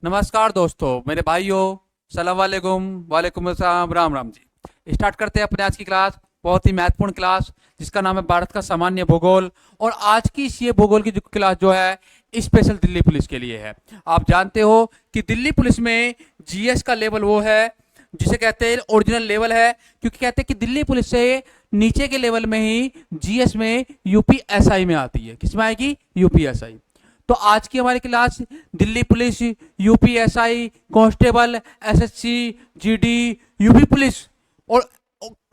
नमस्कार दोस्तों, मेरे भाइयों, सलाम वालेकुम, वालेकुम अस्सलाम, राम राम जी। स्टार्ट करते हैं अपने आज की क्लास। बहुत ही महत्वपूर्ण क्लास जिसका नाम है भारत का सामान्य भूगोल। और आज की ये भूगोल की जो क्लास जो है स्पेशल दिल्ली पुलिस के लिए है। आप जानते हो कि दिल्ली पुलिस में जीएस का लेवल वो है जिसे कहते हैं ओरिजिनल लेवल है, क्योंकि कहते हैं कि दिल्ली पुलिस से नीचे के लेवल में ही जीएस में यूपीएसआई में आती है। किसमें आएगी? यूपीएसआई। तो आज की हमारी class Delhi police, UPSI, constable, SSC, GD, UP police और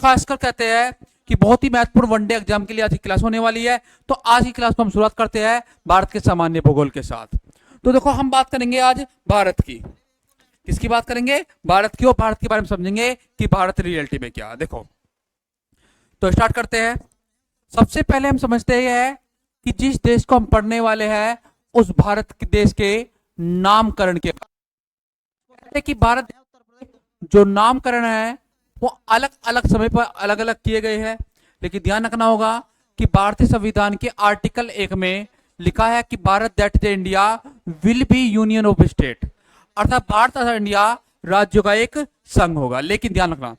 खासकर कहते हैं कि बहुत ही महत्वपूर्ण वनडे एग्जाम के लिए आज की क्लास होने वाली है। तो आज की क्लास को हम शुरुआत करते हैं भारत के सामान्य भूगोल के साथ। तो देखो, हम बात करेंगे आज भारत की। किसकी बात करेंगे? भारत की। और भारत के बारे में समझेंगे कि भारत रियलिटी में क्या है। देखो, तो स्टार्ट करते हैं। सबसे पहले हम समझते हैं कि जिस देश को हम पढ़ने वाले हैं उस भारत के देश के नामकरण के कहते हैं कि भारत जो नामकरण है वो अलग अलग समय पर अलग अलग किए गए हैं। लेकिन ध्यान रखना होगा कि भारतीय संविधान के आर्टिकल 1 में लिखा है कि Bharat that is India will be union of state, अर्थात भारत तथा इंडिया राज्यों का एक संघ होगा। लेकिन ध्यान रखना,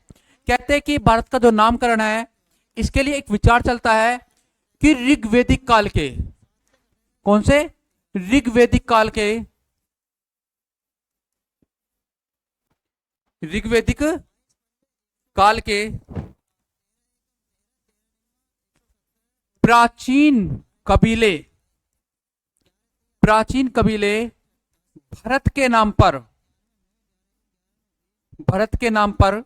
कहते हैं कि भारत का जो नामकरण है इसके लिए एक विचार चलता है कि ऋग्वेदिक काल के, कौन से? ऋग्वेदिक काल के, ऋग्वेदिक काल के प्राचीन कबीले, प्राचीन कबीले भरत के नाम पर, भरत के नाम पर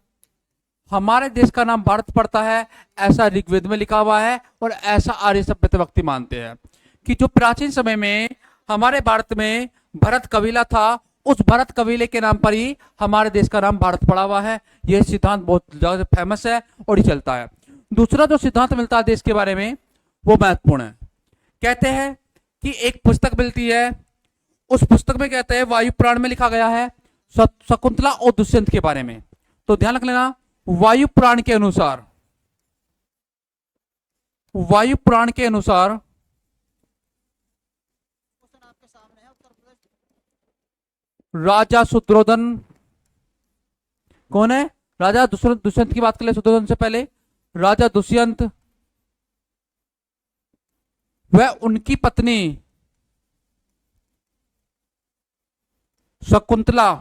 हमारे देश का नाम भारत पड़ता है, ऐसा ऋग्वेद में लिखा हुआ है। और ऐसा आर्य सभ्यता व्यक्ति मानते हैं कि जो प्राचीन समय में हमारे भारत में भरत कबीला था, उस भरत कबीले के नाम पर ही हमारे देश का नाम भारत पड़ा हुआ है। यह सिद्धांत बहुत ज्यादा फेमस है और ये चलता है। दूसरा जो सिद्धांत मिलता है देश के बारे में वो महत्वपूर्ण है। कहते हैं कि एक पुस्तक मिलती है, उस पुस्तक में कहते हैं वायु पुराण में लिखा गया है शकुंतला और दुष्यंत के बारे में। तो ध्यान रख लेना, वायु पुराण के अनुसार, वायु पुराण के अनुसार राजा शुद्रोधन कौन है? राजा दुष्यंत की बात कर ले। शुद्रोधन से पहले राजा दुष्यंत वह उनकी पत्नी शकुंतला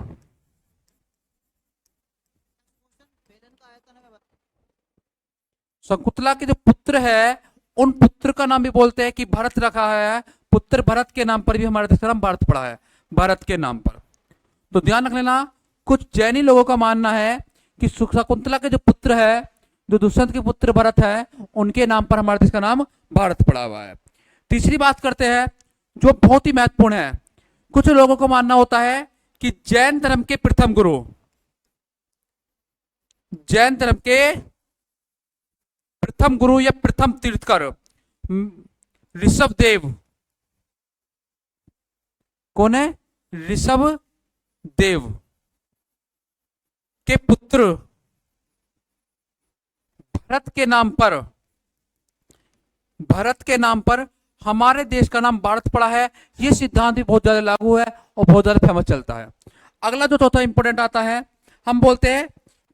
शकुंतला के जो पुत्र है उन पुत्र का नाम भी बोलते हैं कि भरत रखा है। पुत्र भरत के नाम पर भी हमारे देश का नाम भारत पड़ा है, भरत के नाम पर। तो ध्यान रख लेना, कुछ जैनी लोगों का मानना है कि शकुंतला के जो पुत्र है, जो दुष्यंत के पुत्र भरत है, उनके नाम पर हमारे देश का नाम भारत पड़ा हुआ है। तीसरी बात करते हैं जो बहुत ही महत्वपूर्ण है। कुछ लोगों को मानना होता है कि जैन धर्म के प्रथम गुरु, जैन धर्म के प्रथम गुरु या प्रथम तीर्थकर ऋषभ देव कौन है? ऋषभ देव के पुत्र भरत के नाम पर, भरत के नाम पर हमारे देश का नाम भारत पड़ा है। यह सिद्धांत भी बहुत ज्यादा लागू है और बहुत ज्यादा फेमस चलता है। अगला जो चौथा इंपोर्टेंट आता है, हम बोलते हैं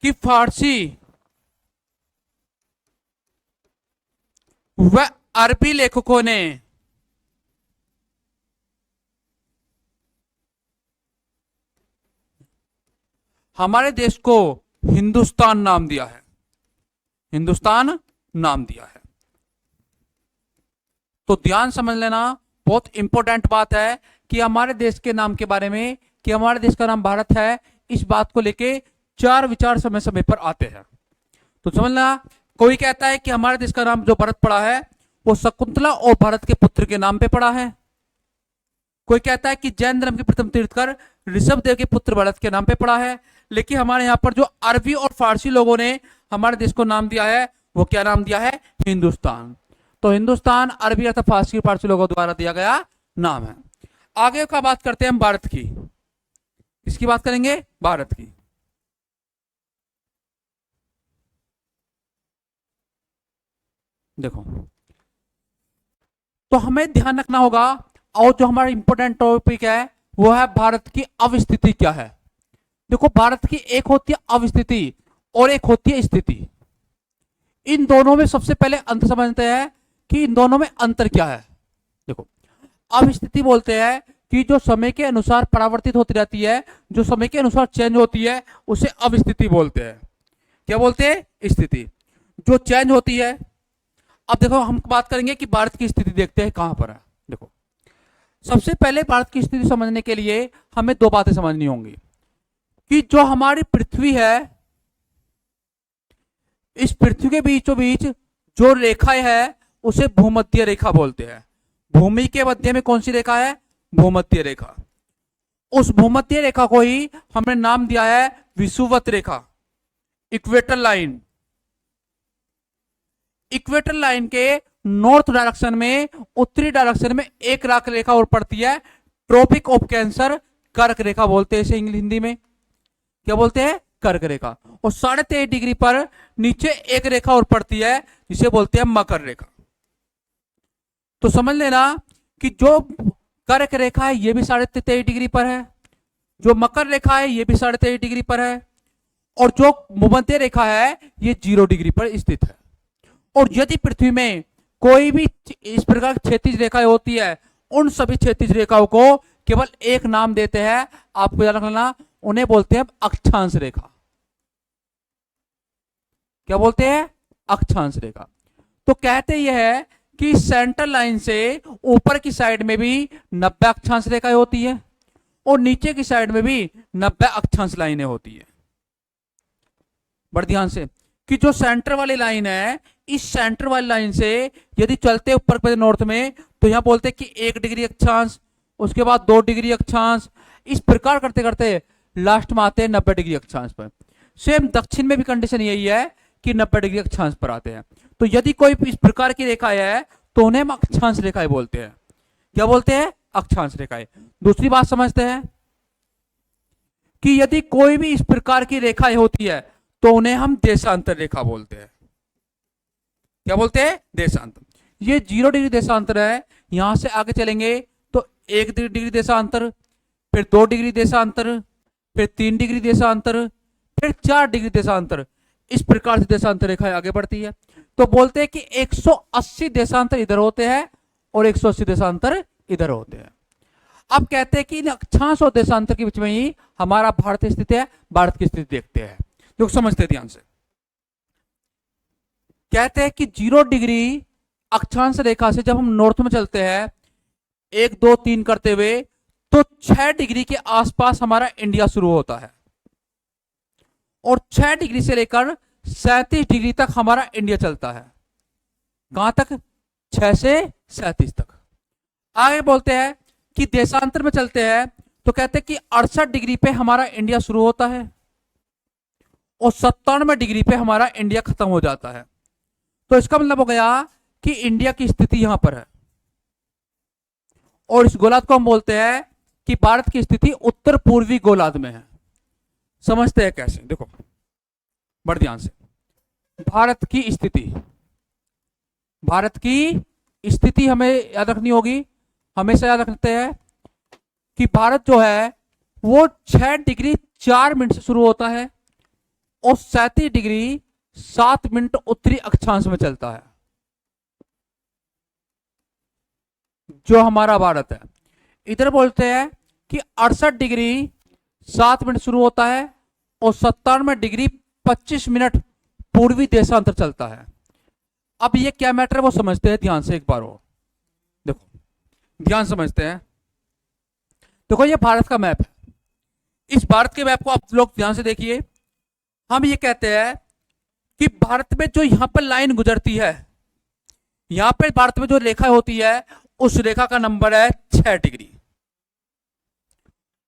कि फारसी व अरबी लेखकों ने हमारे देश को हिंदुस्तान नाम दिया है, हिंदुस्तान नाम दिया है। तो ध्यान समझ लेना, बहुत इंपॉर्टेंट बात है कि हमारे देश के नाम के बारे में, कि हमारे देश का नाम भारत है, इस बात को लेके चार विचार समय समय पर आते हैं। तो समझना, कोई कहता है कि हमारे देश का नाम जो भारत पड़ा है वो शकुंतला और भरत के पुत्र के नाम पे पड़ा है। कोई कहता है कि जैन धर्म के प्रथम तीर्थकर ऋषभ देव के पुत्र भरत के नाम पे पड़ा है। लेकिन हमारे यहाँ पर जो अरबी और फारसी लोगों ने हमारे देश को नाम दिया है वो क्या नाम दिया है? हिंदुस्तान। तो हिंदुस्तान अरबी अर्थात फारसी लोगों द्वारा दिया गया नाम है। आगे का बात करते हैं हम भारत की। किसकी बात करेंगे? भारत की। देखो, तो हमें ध्यान रखना होगा, और जो हमारा इंपॉर्टेंट टॉपिक है वो है भारत की अवस्थिति क्या है। देखो, भारत की एक होती है अवस्थिति और एक होती है स्थिति। इन दोनों में सबसे पहले अंतर समझते हैं कि इन दोनों में अंतर क्या है। देखो, अवस्थिति बोलते हैं कि जो समय के अनुसार परावर्तित होती रहती है, जो समय के अनुसार चेंज होती है, उसे अवस्थिति बोलते हैं। क्या बोलते हैं? स्थिति। जो चेंज होती है, अब देखो हम बात करेंगे कि भारत की स्थिति देखते हैं कहां पर है। देखो, सबसे पहले भारत की स्थिति समझने के लिए हमें दो बातें समझनी होंगी कि जो हमारी पृथ्वी है, इस पृथ्वी के बीचों बीच जो रेखा है उसे भूमध्य रेखा बोलते हैं। भूमि के मध्य में कौन सी रेखा है? भूमध्य रेखा। उस भूमध्य रेखा को ही हमने नाम दिया है विषुवत रेखा, इक्वेटर लाइन। इक्वेटर लाइन के नॉर्थ डायरेक्शन में, उत्तरी डायरेक्शन में एक रेखा और पड़ती है, ट्रॉपिक ऑफ कैंसर, कर्क रेखा बोलते हैं इसे हिंदी में। क्या बोलते हैं? कर्क रेखा। और 23.5 डिग्री पर नीचे एक रेखा और पड़ती है जिसे बोलते हैं मकर रेखा। तो समझ लेना कि जो कर्क रेखा है ये भी 23.5 डिग्री पर है, जो मकर रेखा है ये भी 23.5 डिग्री पर है, और जो भूमध्य रेखा है ये 0 डिग्री पर स्थित है। और यदि पृथ्वी में कोई भी इस प्रकार की क्षैतिज रेखाएं होती है, उन सभी क्षैतिज रेखाओं को केवल एक नाम देते हैं, आपको याद रखना, उन्हें बोलते हैं अक्षांश रेखा। क्या बोलते हैं? अक्षांश रेखा। तो कहते यह है कि सेंट्रल लाइन से ऊपर की साइड में भी 90 अक्षांश रेखाएं होती है और नीचे की साइड में भी 90 अक्षांश लाइनें होती है। बड़े ध्यान से कि जो सेंटर वाली लाइन है, इस सेंटर वाली लाइन से यदि चलते ऊपर पे नॉर्थ में, तो यहां बोलते हैं कि 1 डिग्री अक्षांश, उसके बाद 2 डिग्री अक्षांश, इस प्रकार करते करते लास्ट में आते हैं 90 डिग्री अक्षांश पर। सेम दक्षिण में भी कंडीशन यही है कि 90 डिग्री अक्षांश पर आते हैं। तो यदि कोई इस प्रकार की रेखा है तो उन्हें हम अक्षांश रेखाएं बोलते हैं। क्या बोलते हैं? अक्षांश रेखाएं। दूसरी बात समझते हैं कि यदि कोई भी इस प्रकार की रेखाएं होती है तो उन्हें हम देशांतर रेखा बोलते हैं। क्या बोलते हैं? देशांतर। ये 0 डिग्री देशांतर है। यहां से आगे चलेंगे तो 1 डिग्री देशांतर, फिर 2 डिग्री देशांतर, फिर 3 डिग्री देशांतर, फिर 4 डिग्री देशांतर। इस प्रकार से देशांतर रेखाएं आगे बढ़ती है। तो बोलते हैं कि 180 देशांतर इधर होते हैं और 180 देशांतर इधर होते हैं। अब कहते हैं कि इन अक्षांश और देशांतर के बीच में ही हमारा भारत स्थित है। भारत की स्थिति देखते हैं, जो समझते हैं ध्यान से। कहते हैं कि 0 डिग्री अक्षांश रेखा से जब हम नॉर्थ में चलते हैं 1 2 3 करते हुए, तो 6 डिग्री के आसपास हमारा इंडिया शुरू होता है और 6 डिग्री से लेकर 37 डिग्री तक हमारा इंडिया चलता है। कहां तक? 6 से 37 तक। आगे बोलते हैं कि देशांतर में चलते हैं तो कहते हैं कि 68 डिग्री पे हमारा इंडिया शुरू होता है और 97 डिग्री पे हमारा इंडिया खत्म हो जाता है। तो इसका मतलब हो गया कि इंडिया की स्थिति यहां पर है और इस गोलार्ध को हम बोलते हैं कि भारत की स्थिति उत्तर पूर्वी गोलार्ध में है। समझते हैं कैसे? देखो बड़े ध्यान से। भारत की स्थिति, भारत की स्थिति हमें याद रखनी होगी। हमेशा याद रखते हैं कि भारत जो है वो 6 डिग्री 4 मिनट से शुरू होता है और 37 डिग्री 7 मिनट उत्तरी अक्षांश में चलता है। जो हमारा भारत है, इधर बोलते हैं कि 68 डिग्री 7 मिनट शुरू होता है और 97 डिग्री 25 मिनट पूर्वी देशांतर चलता है। अब ये क्या मैटर है वो समझते हैं ध्यान से एक बार और। देखो ध्यान समझते हैं। देखो ये भारत का मैप है। इस भारत के मैप को आप लोग ध्यान से देखिए। हम ये कहते हैं कि भारत में जो यहां पर लाइन गुजरती है, यहां पर भारत में जो रेखा होती है, उस रेखा का नंबर है 6 डिग्री।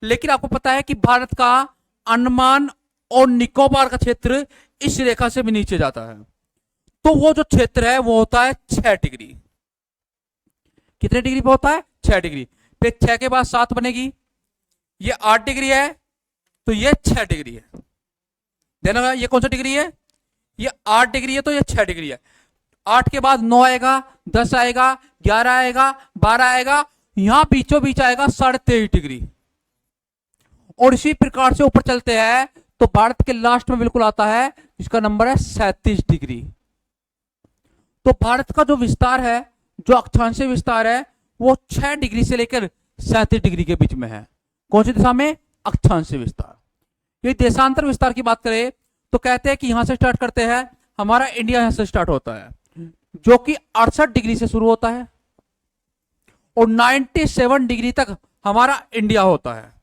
लेकिन आपको पता है कि भारत का अंडमान और निकोबार का क्षेत्र इस रेखा से भी नीचे जाता है। तो वो जो क्षेत्र है वो होता है 6 डिग्री। कितने डिग्री पे होता है? 6 डिग्री। फिर 6 के बाद 7 बनेगी, ये 8 डिग्री है, तो ये 6 डिग्री है। देना, ये कौन सा डिग्री है? ये 8 डिग्री है, तो ये 6 डिग्री है। 8 के बाद 9 आएगा, 10 आएगा, 11 आएगा, 12 आएगा, यहां बीचों बीच आएगा 23.5 डिग्री। और इसी प्रकार से ऊपर चलते हैं तो भारत के लास्ट में बिल्कुल आता है जिसका नंबर है 37 डिग्री। तो भारत का जो विस्तार है, जो अक्षांशीय विस्तार है, वो 6 डिग्री से लेकर 37 डिग्री के बीच में है। कौन सी दिशा में? अक्षांशीय विस्तार। ये देशांतर विस्तार की बात करें तो कहते हैं कि यहां से स्टार्ट करते हैं, हमारा इंडिया यहां से स्टार्ट होता है जो कि 68 डिग्री से शुरू होता है और 97 डिग्री तक हमारा इंडिया होता है।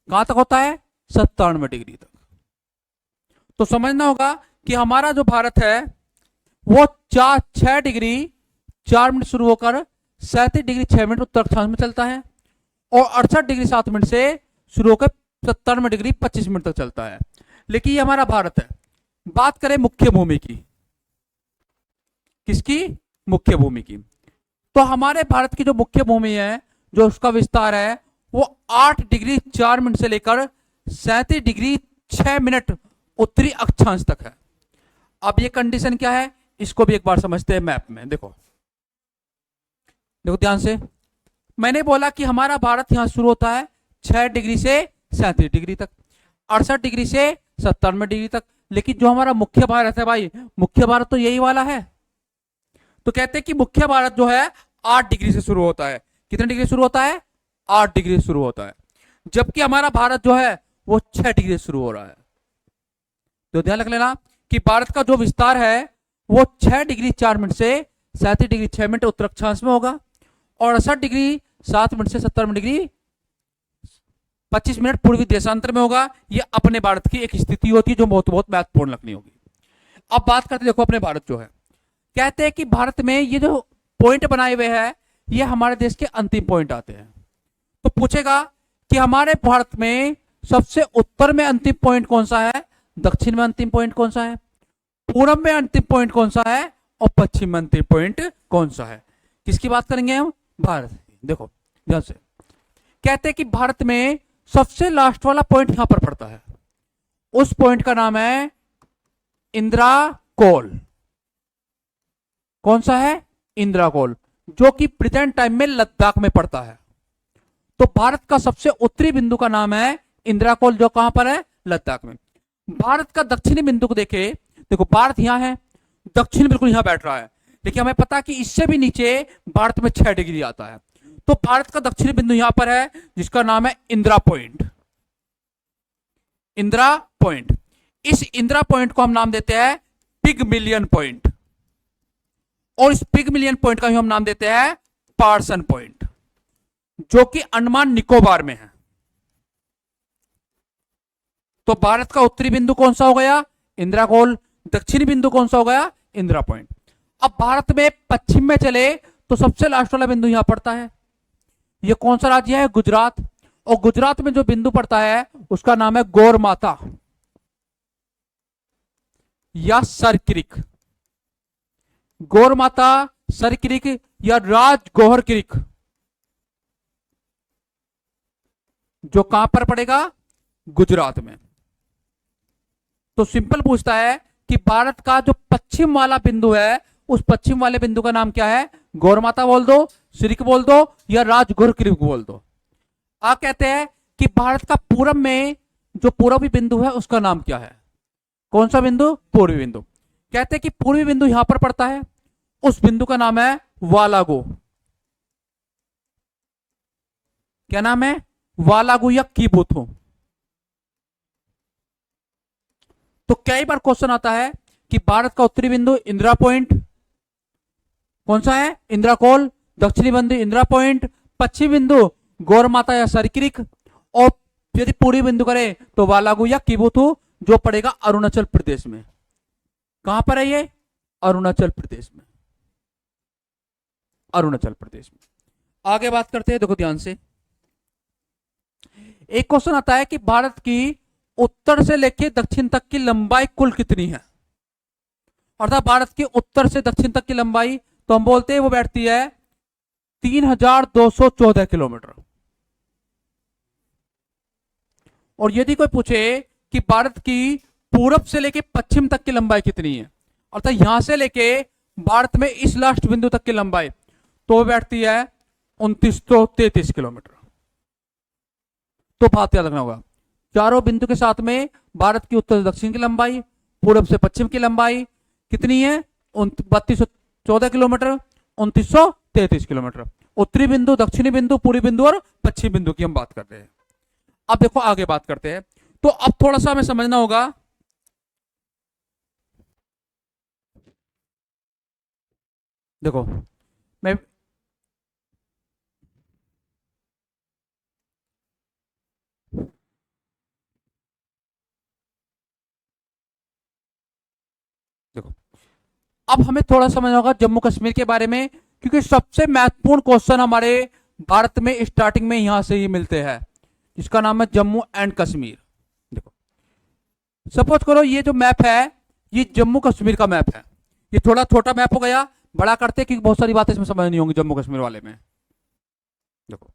कहां तक होता है? 97 डिग्री तक। तो समझना होगा कि हमारा जो भारत है वो 6 डिग्री 4 मिनट शुरू होकर 37 डिग्री 6 मिनट उत्तर अक्षांश में चलता है और 68 डिग्री 7 मिनट से शुरू होकर 97 डिग्री 25 मिनट तक चलता है। लेकिन ये हमारा भारत है। बात करें मुख्य भूमि की, किसकी? मुख्य भूमि की। तो हमारे भारत की जो मुख्य भूमि है, जो उसका विस्तार है, वो 8 डिग्री 4 मिनट से लेकर 37 डिग्री 6 मिनट उत्तरी अक्षांश तक है। अब ये कंडीशन क्या है, इसको भी एक बार समझते हैं मैप में। देखो देखो ध्यान से, मैंने बोला कि हमारा भारत यहां शुरू होता है 6 डिग्री से 37 डिग्री तक, 68 डिग्री से 97 डिग्री तक। लेकिन जो हमारा मुख्य भारत है भाई, मुख्य भारत तो यही वाला है। तो कहते हैं कि मुख्य भारत जो है 8 डिग्री से शुरू होता है। कितने डिग्री शुरू होता है? 8 डिग्री शुरू होता है। जबकि हमारा भारत जो है वो 6 डिग्री से शुरू हो रहा है। तो ध्यान रख लेना कि भारत का जो विस्तार है वो 6 डिग्री 4 मिनट से 37 डिग्री 6 मिनट उत्तर अक्षांश में होगा और 68 डिग्री 7 मिनट से 97 डिग्री 25 मिनट पूर्वी देशांतर में होगा। ये अपने भारत की एक स्थिति होती है जो बहुत बहुत महत्वपूर्ण रखनी होगी। अब बात करते देखो अपने भारत जो है, कहते हैं कि भारत में ये जो पॉइंट बनाए हुए हैं ये हमारे देश के अंतिम पॉइंट आते हैं। तो पूछेगा कि हमारे भारत में सबसे उत्तर में अंतिम पॉइंट कौन सा है, दक्षिण में अंतिम पॉइंट कौन सा है, पूरब में अंतिम पॉइंट कौन सा है और पश्चिम में अंतिम पॉइंट कौन सा है। किसकी बात करेंगे हम? भारत। देखो ध्यान से, कहते हैं कि भारत में सबसे लास्ट वाला पॉइंट यहां पर पड़ता है, उस पॉइंट का नाम है इंदिरा कोल। कौन सा है? इंदिरा कोल, जो कि प्रेजेंट टाइम में लद्दाख में पड़ता है। तो भारत का सबसे उत्तरी बिंदु का नाम है इंदिरा कोल, जो कहां पर है? लद्दाख में। भारत का दक्षिणी बिंदु को देखे, देखो भारत यहां है, दक्षिण बिल्कुल यहां बैठ रहा है, लेकिन हमें पता कि इससे भी नीचे भारत में 6 डिग्री आता है। तो भारत का दक्षिणी बिंदु यहां पर है जिसका नाम है इंदिरा पॉइंट। इंदिरा पॉइंट, इस इंदिरा पॉइंट को हम नाम देते हैं पिगमिलियन पॉइंट और इस पिगमिलियन पॉइंट का हम नाम देते हैं पार्सन पॉइंट, जो कि अंडमान निकोबार में है। तो भारत का उत्तरी बिंदु कौन सा हो गया? इंदिरा कोल। दक्षिणी बिंदु कौन सा हो गया? इंदिरा पॉइंट। अब भारत में पश्चिम में चले तो सबसे लास्ट वाला बिंदु यहां पड़ता है। यह कौन सा राज्य है? गुजरात। और गुजरात में जो बिंदु पड़ता है उसका नाम है गौर माता या सर क्रिक। गौर माता, सर क्रिक या राजगौहर क्रिक, जो कहां पर पड़ेगा? गुजरात में। तो सिंपल पूछता है कि भारत का जो पश्चिम वाला बिंदु है उस पश्चिम वाले बिंदु का नाम क्या है? गौर माता बोल दो, श्रिक बोल दो या राजगौर क्रिक बोल दो। आप कहते हैं कि भारत का पूरब में जो पूर्वी बिंदु है उसका नाम क्या है? कौन सा बिंदु? पूर्वी बिंदु। कहते हैं कि पूर्वी बिंदु यहां पर पड़ता है, उस बिंदु का नाम है वालागो। क्या नाम है? वालागो या कीबुथु। तो कई बार क्वेश्चन आता है कि भारत का उत्तरी बिंदु इंदिरा पॉइंट कौन सा है? इंदिरा कोल। दक्षिणी बिंदु इंदिरा पॉइंट, पश्चिमी बिंदु गौर माता या सरक्रिक, और यदि पूर्वी बिंदु करें तो वालागु या किबुथु, जो पड़ेगा अरुणाचल प्रदेश में। कहां पर है ये? अरुणाचल प्रदेश में। अरुणाचल प्रदेश में। आगे बात करते हैं, देखो ध्यान से। एक क्वेश्चन आता है कि भारत की उत्तर से लेकर दक्षिण तक की लंबाई कुल कितनी है? अर्थात भारत की उत्तर से दक्षिण तक की लंबाई तो हम बोलते हैं वो बैठती है 3214 किलोमीटर। और यदि कोई पूछे कि भारत की पूरब से लेकर पश्चिम तक की लंबाई कितनी है, अर्थात यहां से लेके भारत में इस लास्ट बिंदु तक की लंबाई, तो वो बैठती है 2933 किलोमीटर। तो बात याद रखना होगा चारों बिंदु के साथ में भारत की उत्तर से दक्षिण की लंबाई, पूर्व से पश्चिम की लंबाई कितनी है? 3214 किलोमीटर, 2933 किलोमीटर। उत्तरी बिंदु, दक्षिणी बिंदु, पूर्वी बिंदु और पश्चिमी बिंदु की हम बात कर रहे हैं। अब देखो आगे बात करते हैं। तो अब थोड़ा सा हमें समझना होगा, देखो मैं देखो अब हमें थोड़ा समझना होगा जम्मू कश्मीर के बारे में, क्योंकि सबसे महत्वपूर्ण क्वेश्चन हमारे भारत में स्टार्टिंग में यहां से ही मिलते हैं, जिसका नाम है जम्मू एंड कश्मीर। देखो सपोज करो ये जो मैप है ये जम्मू कश्मीर का मैप है। ये थोड़ा छोटा मैप हो गया, बड़ा करते क्योंकि बहुत सारी बातें इसमें समझ नहीं होंगी जम्मू कश्मीर वाले में। देखो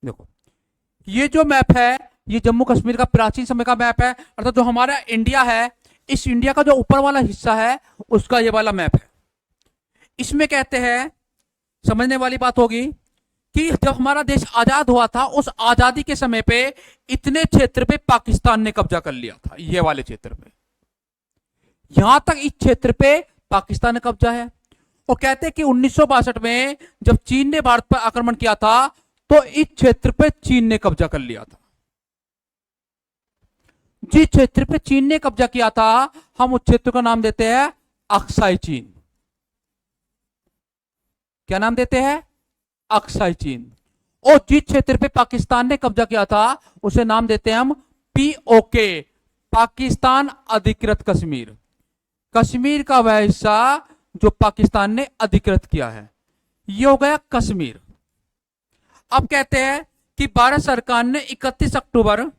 देखो ये जो मैप है ये जम्मू कश्मीर का प्राचीन समय का मैप है, अर्थात जो हमारा इंडिया है इस इंडिया का जो ऊपर वाला हिस्सा है उसका ये वाला मैप है। इसमें कहते हैं, समझने वाली बात होगी कि जब हमारा देश आजाद हुआ था उस आजादी के समय पे इतने क्षेत्र पे पाकिस्तान ने कब्जा कर लिया था, ये वाले क्षेत्र पे, यहां तक इस क्षेत्र पे पाकिस्तान ने कब्जा है। और कहते हैं कि 1962 में जब चीन ने भारत पर आक्रमण किया था तो इस क्षेत्र पे चीन ने कब्जा कर लिया था। जिस क्षेत्र पे चीन ने कब्जा किया था हम उस क्षेत्र का नाम देते हैं अक्साई चीन। क्या नाम देते हैं? अक्साई चीन। और जिस क्षेत्र पे पाकिस्तान ने कब्जा किया था उसे नाम देते हैं हम पीओके, पाकिस्तान अधिकृत कश्मीर। कश्मीर का वह हिस्सा जो पाकिस्तान ने अधिकृत किया है, यह हो गया कश्मीर। अब कहते हैं कि भारत सरकार ने 31 अक्टूबर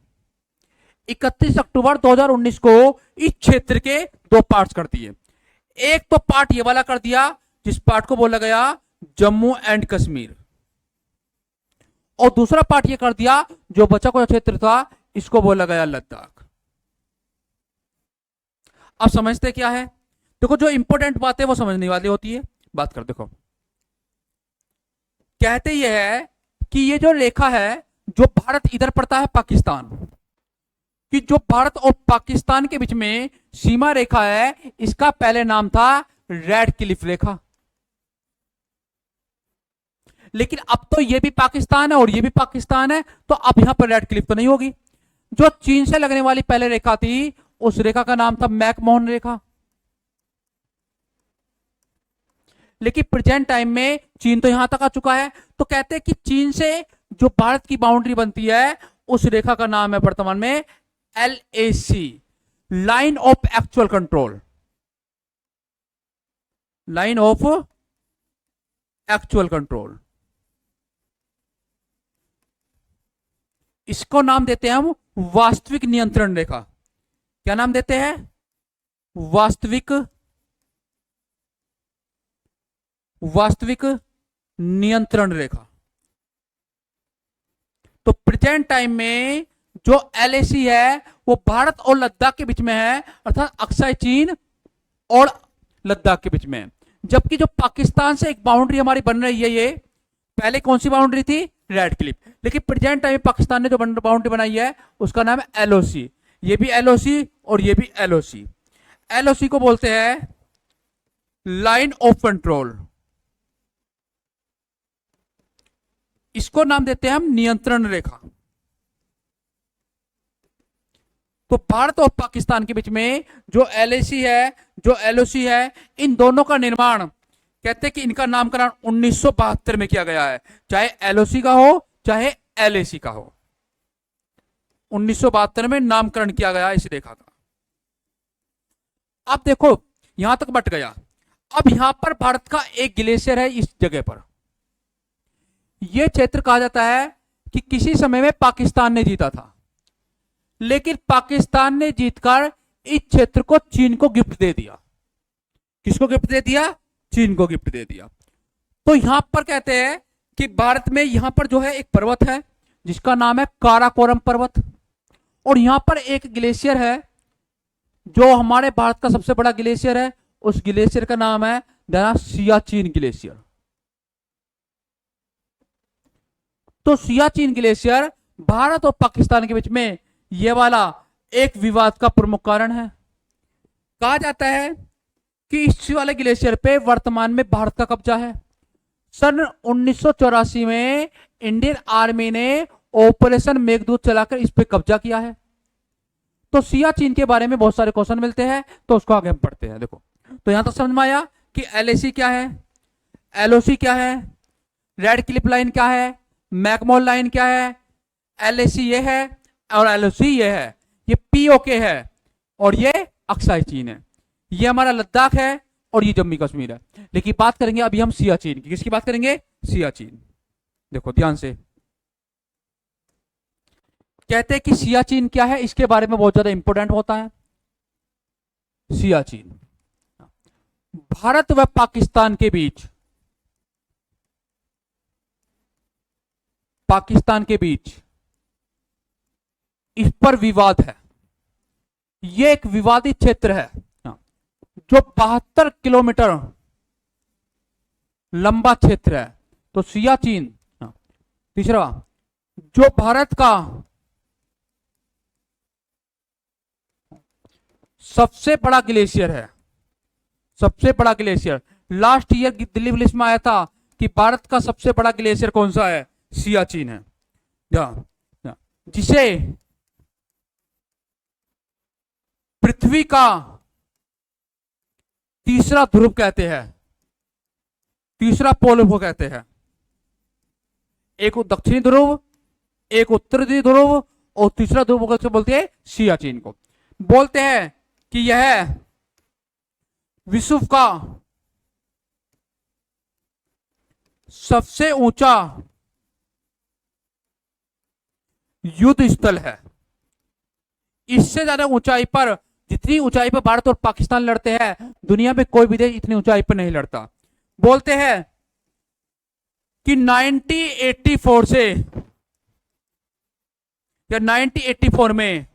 2019 को इस क्षेत्र के दो पार्ट्स कर दिए। एक तो पार्ट ये वाला कर दिया जिस पार्ट को बोला गया जम्मू एंड कश्मीर, और दूसरा पार्ट ये कर दिया जो बचा हुआ क्षेत्र था इसको बोला गया लद्दाख। अब समझते क्या है? देखो जो इंपॉर्टेंट बात है वो समझने वाली होती है। बात कर, देखो कहते ये है कि ये जो रेखा है जो भारत इधर पड़ता है पाकिस्तान, कि जो भारत और पाकिस्तान के बीच में सीमा रेखा है इसका पहले नाम था रेड क्लिफ रेखा। लेकिन अब तो ये भी पाकिस्तान है और ये भी पाकिस्तान है, तो अब यहां पर रेड क्लिफ तो नहीं होगी। जो चीन से लगने वाली पहले रेखा थी उस रेखा का नाम था मैकमोहन रेखा। लेकिन प्रेजेंट टाइम में चीन तो यहां तक आ चुका है, तो कहते हैं कि चीन से जो भारत की बाउंड्री बनती है उस रेखा का नाम है वर्तमान में LAC, line of actual control. Line of actual control, इसको नाम देते हैं हम वास्तविक नियंत्रण रेखा। क्या नाम देते हैं? वास्तविक नियंत्रण रेखा। तो प्रेजेंट टाइम में जो LAC है वो भारत और लद्दाख के बीच में है, अर्थात अक्साई चीन और लद्दाख के बीच में है। जबकि जो पाकिस्तान से एक बाउंड्री हमारी बन रही है, ये पहले कौन सी बाउंड्री थी? Red Cliff. लेकिन प्रेजेंट टाइम में पाकिस्तान ने जो बाउंड्री बनाई है उसका नाम है LOC। ये भी LOC और ये भी LOC। LOC को बोलते हैं लाइन ऑफ कंट्रोल, इसको नाम देते हैं हम नियंत्रण रेखा। तो भारत और पाकिस्तान के बीच में जो LAC है, जो LOC है, इन दोनों का निर्माण कहते हैं कि इनका नामकरण 1972 में किया गया है, चाहे LOC का हो चाहे LAC का हो। 1972 में नामकरण किया गया इस रेखा का। अब देखो यहां तक बट गया। अब यहां पर भारत का एक ग्लेशियर है इस जगह पर। यह क्षेत्र कहा जाता है कि किसी समय में पाकिस्तान ने जीता था, लेकिन पाकिस्तान ने जीतकर इस क्षेत्र को चीन को गिफ्ट दे दिया। किसको गिफ्ट दे दिया? चीन को गिफ्ट दे दिया। तो यहां पर कहते हैं कि भारत में यहां पर जो है एक पर्वत है जिसका नाम है काराकोरम पर्वत, और यहां पर एक ग्लेशियर है जो हमारे भारत का सबसे बड़ा ग्लेशियर है, उस ग्लेशियर का नाम है देना सियाचिन ग्लेशियर। तो सियाचिन ग्लेशियर भारत और पाकिस्तान के बीच में यह वाला एक विवाद का प्रमुख कारण है। कहा जाता है कि इस वाले ग्लेशियर पे वर्तमान में भारत का कब्जा है। सन 1984 में इंडियन आर्मी ने ऑपरेशन मेघदूत चलाकर इस पे कब्जा किया है। तो सियाचिन के बारे में बहुत सारे क्वेश्चन मिलते हैं, तो उसको आगे हम पढ़ते हैं। देखो, तो यहां तक समझ में आया कि एलएसी क्या है, एलओसी क्या है, रेड क्लिफ लाइन क्या है, मैकमोल लाइन क्या है, एलएसी ये है और एलओसी ये है, ये पीओके है और ये अक्साई चीन है, ये हमारा लद्दाख है और ये जम्मू कश्मीर है। लेकिन बात करेंगे अभी हम सियाचिन की। किसकी बात करेंगे? सियाचिन। देखो ध्यान से, कहते हैं कि सियाचिन क्या है, इसके बारे में बहुत ज्यादा इंपॉर्टेंट होता है। सियाचिन भारत व पाकिस्तान के बीच, इस पर विवाद है। यह एक विवादित क्षेत्र है जो 72 किलोमीटर लंबा क्षेत्र है। तो सियाचिन, तीसरा, जो भारत का सबसे बड़ा ग्लेशियर है, सबसे बड़ा glacier, last year Delhi list में आया था कि भारत का सबसे बड़ा ग्लेशियर कौन सा है? सियाचिन है, जिसे पृथ्वी का तीसरा ध्रुव कहते हैं, तीसरा पोल को कहते हैं। एक दक्षिणी ध्रुव, एक उत्तरी ध्रुव और तीसरा ध्रुव को बोलते हैं सियाचिन को। बोलते हैं कि यह विश्व का सबसे ऊंचा युद्ध स्थल है। इससे ज्यादा ऊंचाई पर, जितनी ऊंचाई पर भारत और पाकिस्तान लड़ते हैं, दुनिया में कोई भी देश इतनी ऊंचाई पर नहीं लड़ता। बोलते हैं कि 1984 से या 1984 में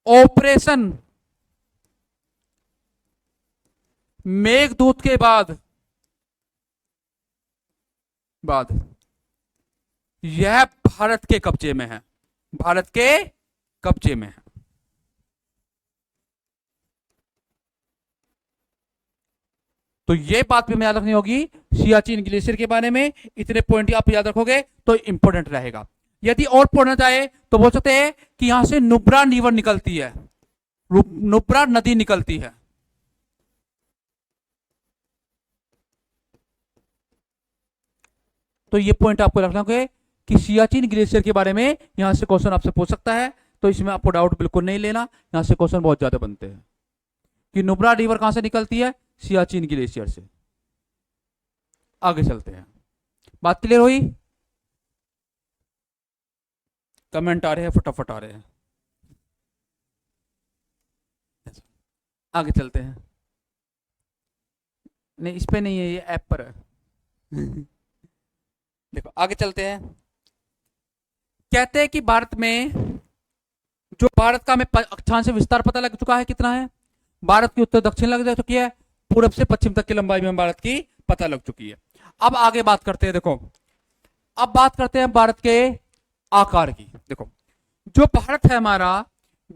ऑपरेशन मेघदूत के बाद यह भारत के कब्जे में है, भारत के कब्जे में है। तो ये बात भी हमें याद रखनी होगी सियाचिन ग्लेशियर के बारे में। इतने पॉइंट आप याद रखोगे तो इंपॉर्टेंट रहेगा। यदि और पढ़ना चाहे तो बोल सकते हैं कि यहां से नुब्रा रिवर निकलती है, नुब्रा नदी निकलती है। तो ये पॉइंट आपको रखना होगा कि सियाचिन ग्लेशियर के बारे में यहां से क्वेश्चन आपसे पूछ सकता है। तो इसमें आपको डाउट बिल्कुल नहीं लेना, यहां से क्वेश्चन बहुत ज्यादा बनते हैं कि नुब्रा रिवर कहां से निकलती है? सियाचिन ग्लेशियर से। आगे चलते हैं। बात क्लियर हुई? कमेंट आ रहे हैं, फटाफट आ रहे हैं। आगे चलते हैं। नहीं, इस पे नहीं है, ये ऐप पर है। देखो आगे चलते हैं। कहते हैं कि भारत में, जो भारत का हमें अक्षांश विस्तार पता लग चुका है कितना है, भारत की उत्तर दक्षिण लग जा चुकी है, पूरब से पश्चिम तक की लंबाई में भारत की पता लग चुकी है। अब आगे बात करते हैं। देखो, अब बात करते हैं भारत के आकार की। देखो, जो भारत है हमारा,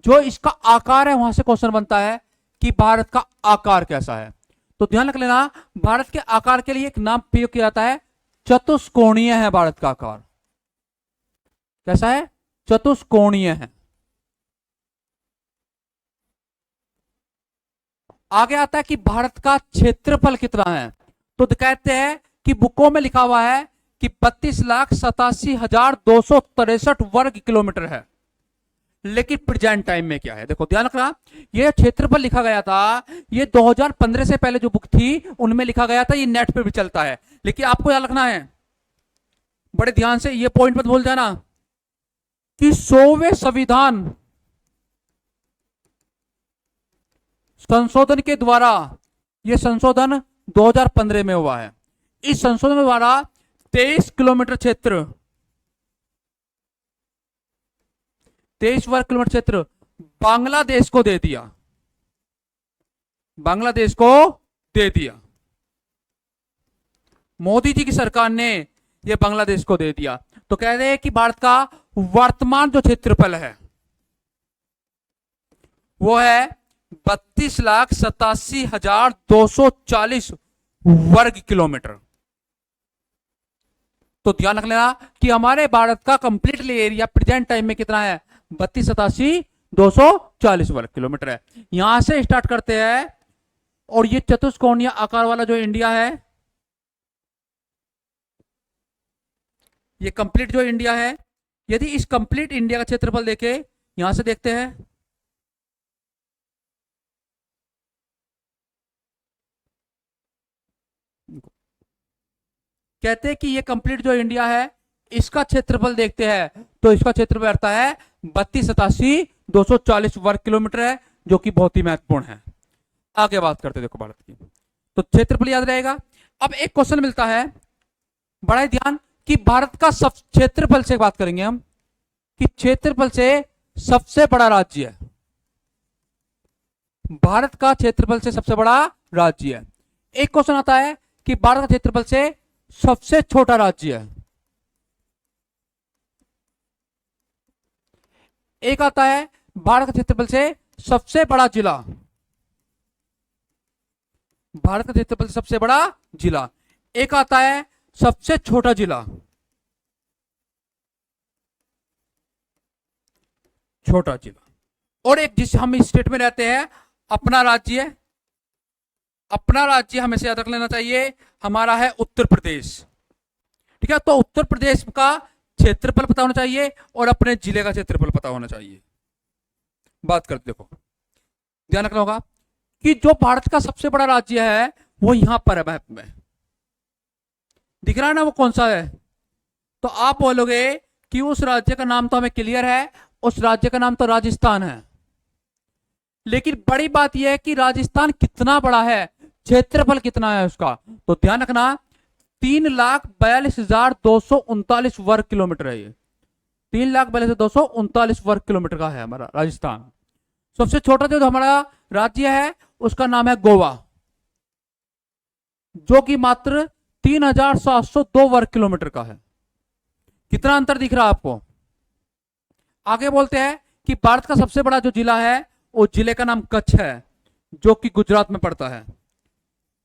जो इसका आकार है, वहां से क्वेश्चन बनता है कि भारत का आकार कैसा है। तो ध्यान रख लेना, भारत के आकार के लिए एक नाम प्रयोग किया जाता है, चतुष्कोणीय है भारत का आकार। कैसा है? चतुष्कोणीय है। आगे आता है कि भारत का क्षेत्रफल कितना है। तो कहते हैं कि बुकों में लिखा हुआ है कि 32,87,263 वर्ग किलोमीटर है। लेकिन प्रेजेंट टाइम में क्या है? देखो ध्यान रखना, ये क्षेत्रफल लिखा गया था, ये 2015 से पहले जो बुक थी उनमें लिखा गया था, ये नेट पे भी चलता है। लेकिन आपको याद रखना है, बड़े ध्यान से ये पॉइंट मत भूल जाना, कि 100वें संविधान संशोधन के द्वारा, यह संशोधन 2015 में हुआ है। इस संशोधन द्वारा 23 किलोमीटर क्षेत्र, 23 वर्ग किलोमीटर क्षेत्र बांग्लादेश को दे दिया, बांग्लादेश को दे दिया। मोदी जी की सरकार ने ये बांग्लादेश को दे दिया। तो कह रहे हैं कि भारत का वर्तमान जो क्षेत्रफल है वो है 32,87,240 वर्ग किलोमीटर। तो ध्यान रख लेना कि हमारे भारत का कंप्लीटली एरिया प्रेजेंट टाइम में कितना है, 32,87,240 वर्ग किलोमीटर है। यहां से स्टार्ट करते हैं और ये चतुष्कोणीय आकार वाला जो इंडिया है, ये कंप्लीट जो इंडिया है, यदि इस कंप्लीट इंडिया का क्षेत्रफल देखे, यहां से देखते हैं, कहते हैं कि ये कंप्लीट जो इंडिया है इसका क्षेत्रफल देखते हैं तो इसका क्षेत्रफल रहता है 32,87,240 वर्ग किलोमीटर है, जो कि बहुत ही महत्वपूर्ण है। आगे बात करते हैं देखो भारत की, तो क्षेत्रफल याद रहेगा। अब एक क्वेश्चन मिलता है, बड़ा ही ध्यान, कि भारत का सब क्षेत्रफल से बात करेंगे हम, कि क्षेत्रफल से सबसे बड़ा राज्य है, भारत का क्षेत्रफल से सबसे बड़ा राज्य है। एक क्वेश्चन आता है कि भारत का क्षेत्रफल से सबसे छोटा राज्य है। एक आता है भारत के क्षेत्रफल से सबसे बड़ा जिला, भारत का क्षेत्रफल से सबसे बड़ा जिला। एक आता है सबसे छोटा जिला, छोटा जिला। और एक जिस हम स्टेट में रहते हैं, अपना राज्य, अपना राज्य हमें से याद रख लेना चाहिए, हमारा है उत्तर प्रदेश। ठीक है, तो उत्तर प्रदेश का क्षेत्रफल पता होना चाहिए और अपने जिले का क्षेत्रफल पता होना चाहिए। बात करते देखो, ध्यान रखना होगा कि जो भारत का सबसे बड़ा राज्य है वो यहां पर है, मैप में दिख रहा है ना, वो कौन सा है। तो आप बोलोगे कि उस राज्य का नाम तो हमें क्लियर है, उस राज्य का नाम तो राजस्थान है। लेकिन बड़ी बात यह है कि राजस्थान कितना बड़ा है, क्षेत्रफल कितना है उसका। तो ध्यान रखना 3,42,239 वर्ग किलोमीटर है ये, 3,42,239 वर्ग किलोमीटर का है हमारा राजस्थान। सबसे छोटा जो हमारा राज्य है उसका नाम है गोवा, जो कि मात्र 3,702 वर्ग किलोमीटर का है। कितना अंतर दिख रहा है आपको। आगे बोलते हैं कि भारत का सबसे बड़ा जो जिला है वो जिले का नाम कच्छ है, जो कि गुजरात में पड़ता है।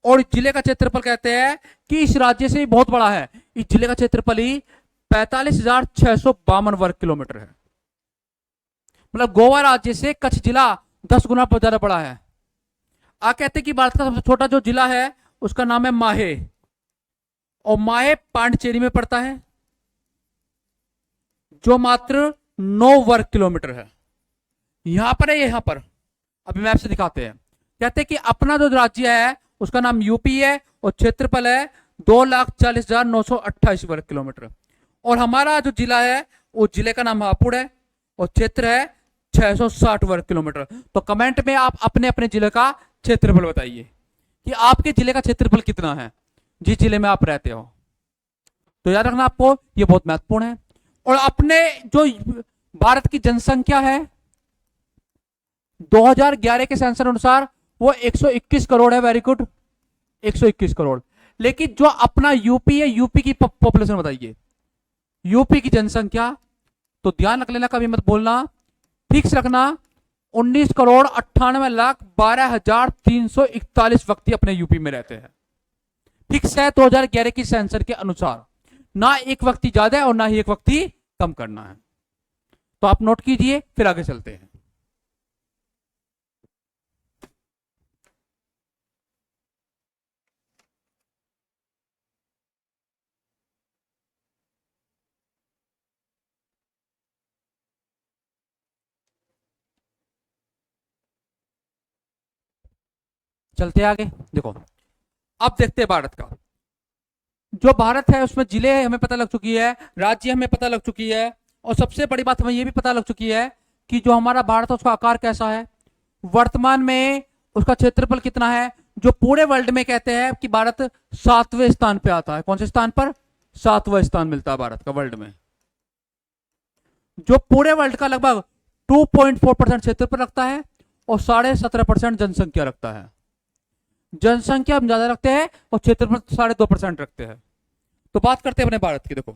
और इस जिले का क्षेत्रफल कहते हैं कि इस राज्य से भी बहुत बड़ा है, इस जिले का क्षेत्रफल ही 45,652 वर्ग किलोमीटर है। मतलब गोवा राज्य से कच्छ जिला 10 गुना ज्यादा बड़ा है। कहते हैं कि भारत का सबसे छोटा जो जिला है उसका नाम है माहे, और माहे पांडिचेरी में पड़ता है, जो मात्र 9 वर्ग किलोमीटर है। यहां पर है, यहां पर अभी मैप से दिखाते हैं। कहते हैं कि अपना जो राज्य है उसका नाम यूपी है और क्षेत्रफल है 2,40,928 वर्ग किलोमीटर। और हमारा जो जिला है वो जिले का नाम हापुड़ है और क्षेत्र है 660 वर्ग किलोमीटर। तो कमेंट में आप अपने अपने जिले का क्षेत्रफल बताइए कि आपके जिले का क्षेत्रफल कितना है, जिस जिले में आप रहते हो। तो याद रखना आपको, ये बहुत महत्वपूर्ण है। और अपने जो भारत की जनसंख्या है 2011 के सेंसस अनुसार वो 121 करोड़ है। Very good, 121 crore. लेकिन जो अपना यूपी है, यूपी की पॉपुलेशन बताइए, यूपी की जनसंख्या। तो ध्यान रख लेना, कभी मत बोलना, फिक्स रखना, 19,98,12,341 व्यक्ति अपने यूपी में रहते हैं। फिक्स है 2011 की सेंसर के अनुसार, ना एक व्यक्ति ज्यादा है और ना ही एक व्यक्ति कम करना है। तो आप नोट कीजिए, फिर आगे चलते हैं। चलते हैं आगे। देखो, अब देखते हैं भारत का जो भारत है उसमें जिले हमें पता लग चुकी है, राज्य हमें पता लग चुकी है, और सबसे बड़ी बात हमें यह भी पता लग चुकी है कि जो हमारा भारत है उसका आकार कैसा है, वर्तमान में उसका क्षेत्रफल कितना है। जो पूरे वर्ल्ड में कहते हैं कि भारत 7वें स्थान पे आता है। कौन से स्थान पर? 7वां स्थान मिलता है भारत का वर्ल्ड में, जो पूरे वर्ल्ड का लगभग 2.4% क्षेत्रफल रखता है और 17.5% जनसंख्या रखता है। जनसंख्या हम ज्यादा रखते हैं और क्षेत्रफल 2.5% रखते हैं। तो बात करते हैं अपने भारत की। देखो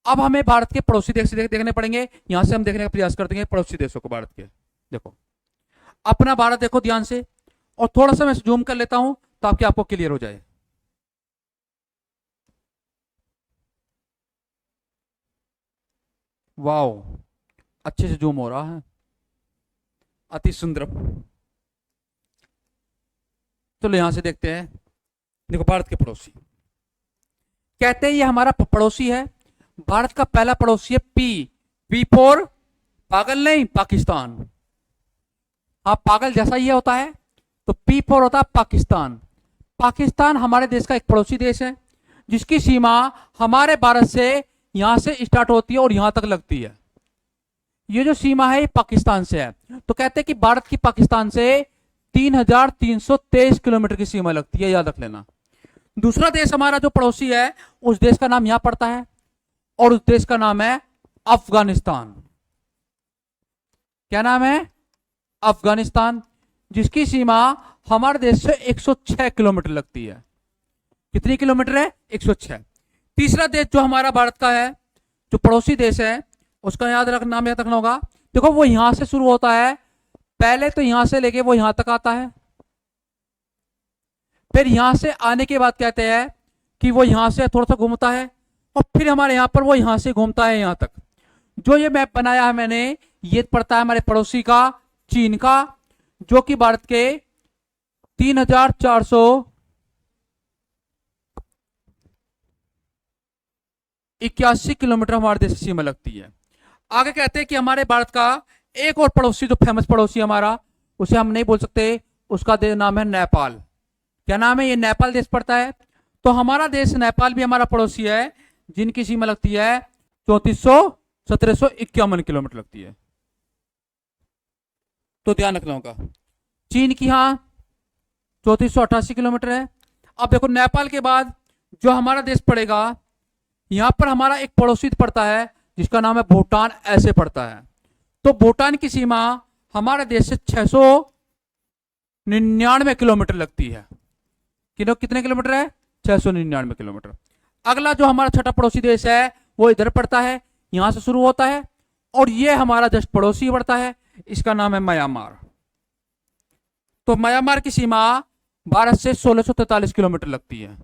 अब हमें भारत के पड़ोसी देश देखने पड़ेंगे। यहां से हम देखने का प्रयास करते हैं पड़ोसी देशों को भारत के। देखो अपना भारत देखो ध्यान से, और थोड़ा सा मैं जूम कर लेता हूं ताकि आपको क्लियर हो जाए। वाओ, अच्छे से जूम हो रहा है, अति सुंदर। चलो यहां से देखते हैं। देखो भारत के पड़ोसी कहते हैं ये हमारा पड़ोसी है। भारत का पहला पड़ोसी है पी फॉर पागल नहीं, पाकिस्तान। हाँ पागल जैसा ये होता है। तो पी फॉर होता है पाकिस्तान। पाकिस्तान हमारे देश का एक पड़ोसी देश है जिसकी सीमा हमारे भारत से यहां से स्टार्ट होती है और यहां तक लगती है। ये जो सीमा है ये पाकिस्तान से है। तो कहते हैं कि भारत की पाकिस्तान से 3,323 किलोमीटर की सीमा लगती है, याद रख लेना। दूसरा देश हमारा जो पड़ोसी है उस देश का नाम यहां पड़ता है और उस देश का नाम है अफगानिस्तान। क्या नाम है? अफगानिस्तान, जिसकी सीमा हमारे देश से 106 किलोमीटर लगती है। कितनी किलोमीटर है? 106। तीसरा देश जो हमारा भारत का है, जो पड़ोसी देश है, उसका नाम याद रखना होगा। देखो वो यहां से शुरू होता है, पहले तो यहां से लेके वो यहां तक आता है, फिर यहां से आने के बाद कहते हैं कि वो यहां से थोड़ा सा घूमता है और फिर हमारे यहां पर वो यहां से घूमता है यहां तक। जो ये मैप बनाया है मैंने, ये पड़ता है हमारे पड़ोसी का, चीन का, जो कि भारत के 3,481 किलोमीटर हमारे देश की सीमा लगती है। आगे कहते हैं कि हमारे भारत का एक और पड़ोसी, जो फेमस पड़ोसी हमारा, उसे हम नहीं बोल सकते, उसका नाम है नेपाल। क्या नाम है? ये नेपाल देश पड़ता है। तो हमारा देश नेपाल भी हमारा पड़ोसी है, जिनकी सीमा लगती है 1751 किलोमीटर लगती है। तो ध्यान रखना होगा। चीन की यहां 3488 किलोमीटर है। अब देखो नेपाल के बाद जो हमारा देश पड़ेगा, यहां पर हमारा एक पड़ोसी पड़ता है जिसका नाम है भूटान, ऐसे पड़ता है। तो भूटान की सीमा हमारे देश से 699 किलोमीटर लगती है। कितने किलोमीटर है? 699 किलोमीटर। अगला जो हमारा छठा पड़ोसी देश है वो इधर पड़ता है, यहां से शुरू होता है और ये हमारा जस्ट पड़ोसी पड़ता है, इसका नाम है म्यांमार। तो म्यांमार की सीमा भारत से 1643 किलोमीटर लगती है।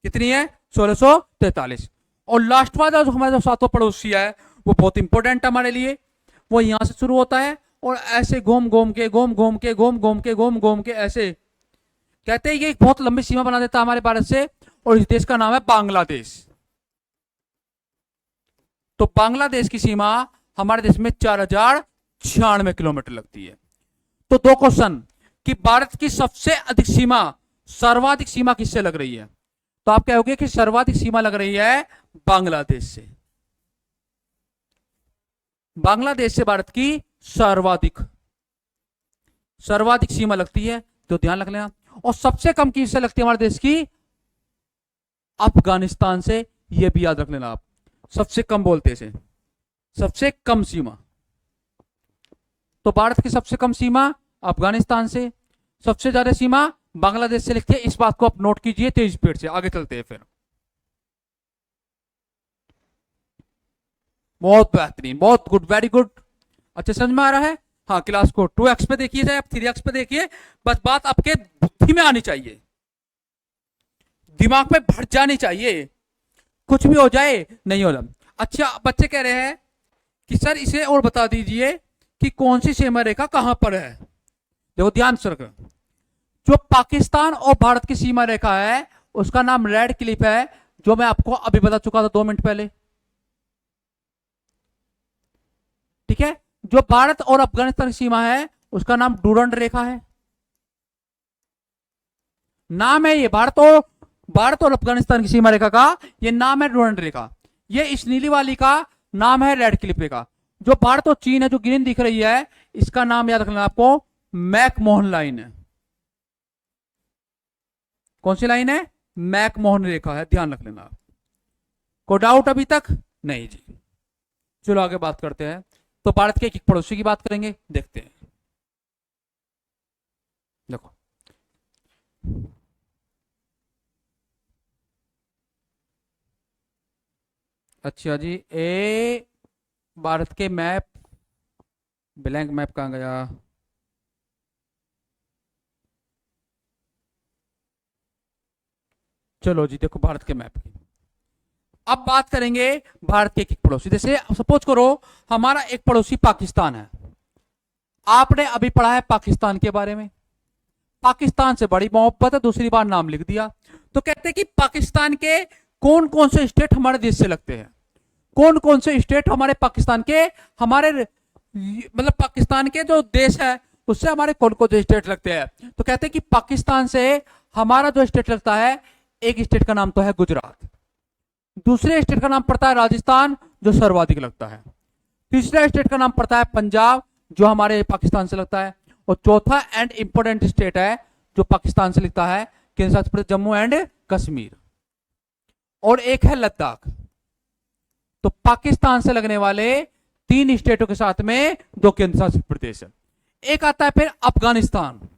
कितनी है? 1643। और लास्ट वाला जो हमारा जो सातवां पड़ोसी है वो बहुत इंपॉर्टेंट है हमारे लिए। वो यहां से शुरू होता है और ऐसे घूम घूम के ऐसे कहते हैं ये एक बहुत लंबी सीमा बना देता है हमारे भारत से, और इस देश का नाम है बांग्लादेश। तो बांग्लादेश की सीमा हमारे देश में 4,096 किलोमीटर लगती है। तो दो क्वेश्चन कि भारत की सबसे अधिक सीमा, सर्वाधिक सीमा किससे लग रही है? तो आप कहोगे कि सर्वाधिक सीमा लग रही है बांग्लादेश से। बांग्लादेश से भारत की सर्वाधिक सीमा लगती है, तो ध्यान रख लेना। और सबसे कम किससे लगती है हमारे देश की? अफगानिस्तान से। यह भी याद रख लेना आप, सबसे कम बोलते से, सबसे कम सीमा। तो भारत की सबसे कम सीमा अफगानिस्तान से, सबसे ज्यादा सीमा बांग्लादेश से लिखते हैं। इस बात को आप नोट कीजिए तेज स्पीड से। आगे चलते हैं फिर। बहुत बेहतरीन, बहुत गुड, वेरी गुड। अच्छा समझ में आ रहा है? हाँ, क्लास को 2x पे देखिए, चाहे आप 3x पे देखिए, बस बात आपके बुद्धि में आनी चाहिए, दिमाग में भर जानी चाहिए। कुछ भी हो जाए नहीं हो रहा। अच्छा बच्चे कह रहे हैं कि सर इसे और बता दीजिए कि कौन सी सीमा रेखा कहां पर है। देखो ध्यान से रखो, जो पाकिस्तान और भारत की सीमा रेखा है उसका नाम रेड क्लिफ है, जो मैं आपको अभी बता चुका था 2 मिनट पहले। ठीक है, जो भारत और अफगानिस्तान की सीमा है उसका नाम डूरंड रेखा है। नाम है ये भारत और अफगानिस्तान की सीमा रेखा का ये नाम है डूरंड रेखा। ये इस नीली वाली का नाम है रेड क्लिफ रेखा। जो भारत और चीन है, जो ग्रीन दिख रही है, इसका नाम याद रखना आपको मैकमोहन लाइन है। कौन सी लाइन है? मैकमोहन रेखा है, ध्यान रख लेना। कोई डाउट अभी तक? नहीं जी। चलो आगे बात करते हैं। तो भारत के एक पड़ोसी की बात करेंगे, देखते हैं। देखो अच्छा जी, ए भारत के मैप, ब्लैंक मैप कहाँ गया? चलो जी, देखो भारत के मैप की। अब बात करेंगे भारत के एक पड़ोसी। जैसे सपोज करो हमारा एक पड़ोसी पाकिस्तान है। आपने अभी पढ़ा है पाकिस्तान के बारे में, पाकिस्तान से बड़ी मोहब्बत है, दूसरी बार नाम लिख दिया। तो कहते हैं कि पाकिस्तान के कौन कौन से स्टेट हमारे देश से लगते हैं, कौन कौन से स्टेट हमारे पाकिस्तान के, हमारे मतलब पाकिस्तान के जो देश है उससे हमारे कौन कौन से स्टेट लगते हैं। तो कहते हैं कि पाकिस्तान से हमारा जो स्टेट लगता है, एक स्टेट का नाम तो है गुजरात, दूसरे स्टेट का नाम पड़ता है राजस्थान जो सर्वाधिक लगता है, तीसरा स्टेट का नाम पड़ता है पंजाब जो हमारे पाकिस्तान से लगता है, और चौथा एंड इंपॉर्टेंट स्टेट है जो पाकिस्तान से लगता है केंद्र शासित प्रदेश जम्मू एंड कश्मीर, और एक है लद्दाख। तो पाकिस्तान से लगने वाले 3 स्टेटों के साथ में 2 केंद्र शासित प्रदेश है। एक आता है फिर अफगानिस्तान।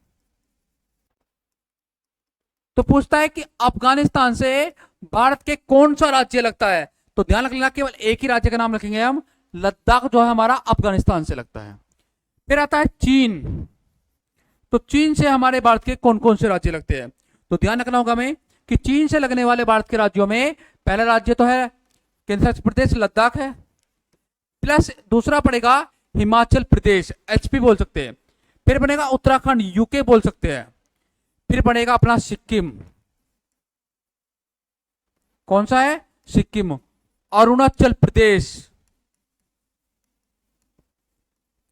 तो पूछता है कि अफगानिस्तान से भारत के कौन सा राज्य लगता है। तो ध्यान रख लेना, केवल एक ही राज्य का नाम रखेंगे हम, लद्दाख जो है हमारा अफगानिस्तान से लगता है। फिर आता है चीन। तो चीन से हमारे भारत के कौन कौन से राज्य लगते हैं। तो ध्यान रखना होगा हमें कि चीन से लगने वाले भारत के राज्यों में पहला राज्य तो है केंद्र शासित प्रदेश लद्दाख है, प्लस दूसरा पड़ेगा हिमाचल प्रदेश, एचपी बोल सकते हैं, फिर बनेगा उत्तराखंड, यूके बोल सकते हैं, फिर बनेगा अपना सिक्किम। कौन सा है? सिक्किम। अरुणाचल प्रदेश।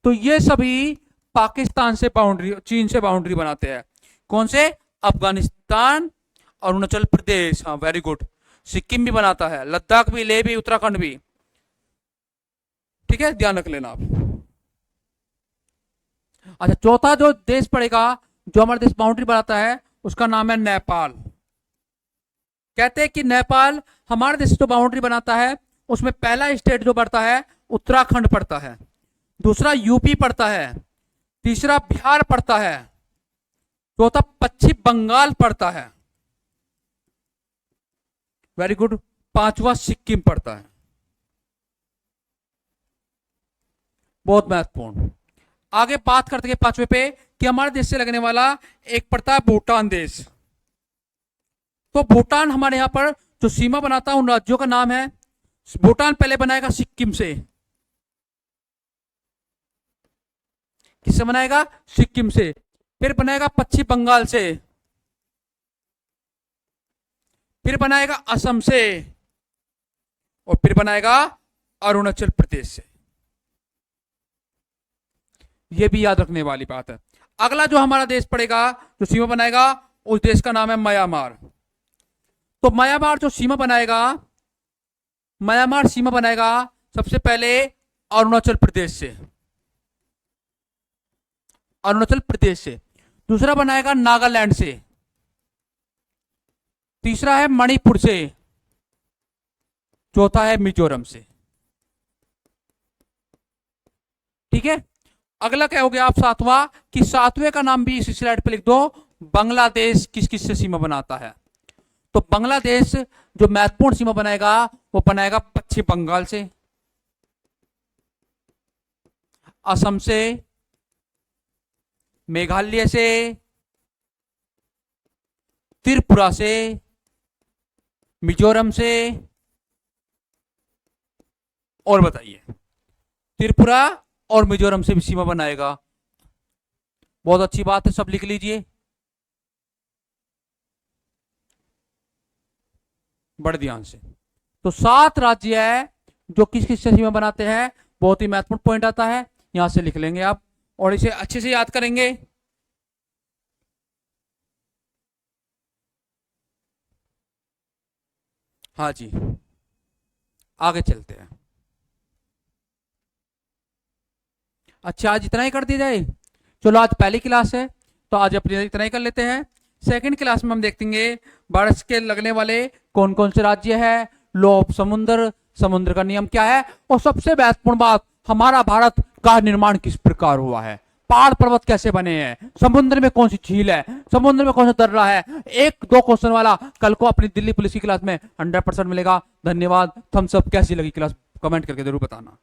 तो ये सभी पाकिस्तान से बाउंड्री, चीन से बाउंड्री बनाते हैं। कौन से? अफगानिस्तान, अरुणाचल प्रदेश, हाँ वेरी गुड, सिक्किम भी बनाता है, लद्दाख भी, लेह भी, उत्तराखंड भी। ठीक है, ध्यान रख लेना आप। अच्छा, चौथा जो देश पड़ेगा जो हमारे देश बाउंड्री बनाता है उसका नाम है नेपाल। कहते हैं कि नेपाल हमारे देश जो बाउंड्री बनाता है उसमें पहला स्टेट जो पड़ता है उत्तराखंड पड़ता है, दूसरा यूपी पड़ता है, तीसरा बिहार पड़ता है, चौथा पश्चिम बंगाल पड़ता है, वेरी गुड, पांचवा सिक्किम पड़ता है। बहुत महत्वपूर्ण। आगे बात करते हैं पांचवे पे कि हमारे देश से लगने वाला एक पड़ता है भूटान देश। तो भूटान हमारे यहां पर जो सीमा बनाता है उन राज्यों का नाम है, भूटान पहले बनाएगा सिक्किम से। किससे बनाएगा? सिक्किम से। फिर बनाएगा पश्चिम बंगाल से, फिर बनाएगा असम से, और फिर बनाएगा अरुणाचल प्रदेश से। यह भी याद रखने वाली बात है। अगला जो हमारा देश पड़ेगा जो सीमा बनाएगा उस देश का नाम है म्यांमार। तो म्यांमार जो सीमा बनाएगा, म्यांमार सीमा बनाएगा सबसे पहले अरुणाचल प्रदेश से, अरुणाचल प्रदेश से, दूसरा बनाएगा नागालैंड से, तीसरा है मणिपुर से, चौथा है मिजोरम से। ठीक है, अगला क्या हो गया आप सातवां, कि सातवें का नाम भी इस स्लाइड पे लिख दो, बांग्लादेश किस किस से सीमा बनाता है। तो बांग्लादेश जो महत्वपूर्ण सीमा बनाएगा वो बनाएगा पश्चिम बंगाल से, असम से, मेघालय से, त्रिपुरा से, मिजोरम से, और बताइए, त्रिपुरा और मिजोरम से भी सीमा बनाएगा। बहुत अच्छी बात है, सब लिख लीजिए बड़े ध्यान से। तो 7 राज्य है जो किस किस से सीमा बनाते हैं, बहुत ही महत्वपूर्ण पॉइंट आता है, यहां से लिख लेंगे आप और इसे अच्छे से याद करेंगे। हाँ जी, आगे चलते हैं। अच्छा, आज इतना ही कर दिया जाए। चलो, आज पहली क्लास है तो आज अपने इतना ही कर लेते हैं। सेकंड क्लास में हम देखेंगे भारत के लगने वाले कौन कौन से राज्य है, लॉ ऑफ समुद्र, समुद्र का नियम क्या है, और सबसे महत्वपूर्ण बात, हमारा भारत का निर्माण किस प्रकार हुआ है। पहाड़ पर्वत कैसे बने हैं, समुद्र में कौन सी झील है, समुद्र में कौन सा दर्रा है, 1-2 क्वेश्चन वाला कल को अपनी दिल्ली पुलिस की क्लास में 100% मिलेगा। धन्यवाद। Thumbs up. कैसी लगी क्लास कमेंट करके जरूर बताना।